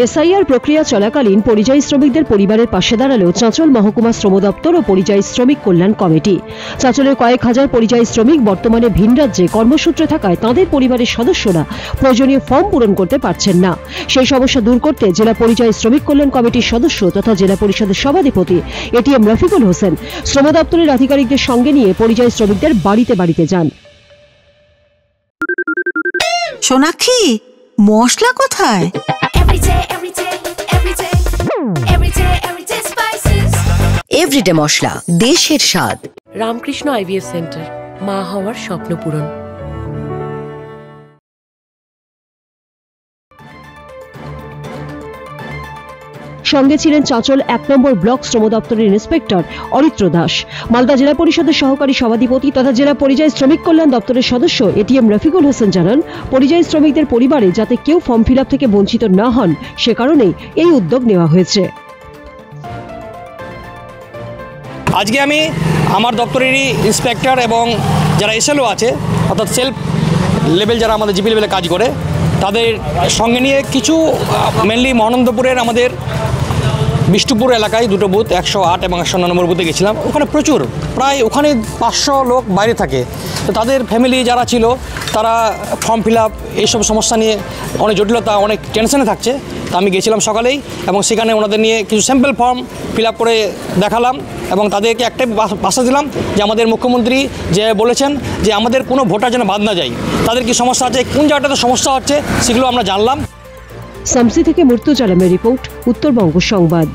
SIR প্রক্রিয়া চলাকালীন পরিযায়ী শ্রমিকদের পরিবারের পাশে দাঁড়ালো চাঁচল মহকুমা শ্রম দপ্তর ও পরিযায়ী শ্রমিক কল্যাণ কমিটি। চাঁচলের কয়েক হাজার পরিযায়ী শ্রমিক বর্তমানে ভিন রাজ্যে কর্মসূত্রে থাকায় তাঁদের পরিবারের সদস্যরা প্রয়োজনীয় ফর্ম পূরণ করতে পারছেন না। সেই সমস্যা দূর করতে জেলা পরিযায়ী শ্রমিক কল্যাণ কমিটির সদস্য তথা জেলা পরিষদের সভাধিপতি এটিএম রফিকুল হোসেন শ্রম দপ্তরের আধিকারিকদের সঙ্গে নিয়ে পরিযায়ী শ্রমিকদের বাড়িতে বাড়িতে যান। সোনাক্ষী, মশলা কোথায়? এভরিডে মশলা, দেশের স্বাদ। রামকৃষ্ণ আইভিএফ সেন্টার, মা হওয়ার স্বপ্ন পূরণ। সঙ্গে ছিলেন চাঁচল ১ নম্বর ব্লক শ্রম দপ্তরের ইন্সপেক্টর অরিত্র দাস, মালদা জেলা পরিষদের সহকারী সভাধিপতি তথা জেলা পরিযায়ী শ্রমিক কল্যাণ দপ্তরের সদস্য এটিএম রফিকুল হোসেন জানান, পরিযায়ী শ্রমিকদের পরিবারে যাতে কেউ ফর্ম ফিল আপ থেকে বঞ্চিত না হন সে কারণেই এই উদ্যোগ নেওয়া হয়েছে। আজকে আমি আমার দপ্তরেরই ইন্সপেক্টর এবং যারা এসএলও আছে অর্থাৎ সেলফ লেভেল যারা আমাদের জিপি লেভেলে কাজ করে তাদের সঙ্গে নিয়ে কিছু মেনলি মহানন্দপুরের আমাদের বিষ্ণুপুর এলাকায় দুটো বুথ 108 এবং 109 নম্বর বুথে গেছিলাম। ওখানে প্রচুর প্রায় ওখানে 500 লোক বাইরে থাকে, তো তাদের ফ্যামিলি যারা ছিল তারা ফর্ম ফিল আপ এইসব সমস্যা নিয়ে অনেক জটিলতা অনেক টেনশনে থাকছে। তো আমি গেছিলাম সকালেই এবং সেখানে ওনাদের নিয়ে কিছু স্যাম্পল ফর্ম ফিল আপ করে দেখালাম এবং তাদেরকে একটাই বার্তা দিলাম যে আমাদের মুখ্যমন্ত্রী যে বলেছেন যে আমাদের কোনো ভোটার যেন বাদ না যায়, তাদের কি সমস্যা আছে, কোন জায়গাটাতে সমস্যা হচ্ছে সেগুলো আমরা জানলাম। সামসি থেকে মুর্তুজা আলমের রিপোর্ট, উত্তরবঙ্গ সংবাদ।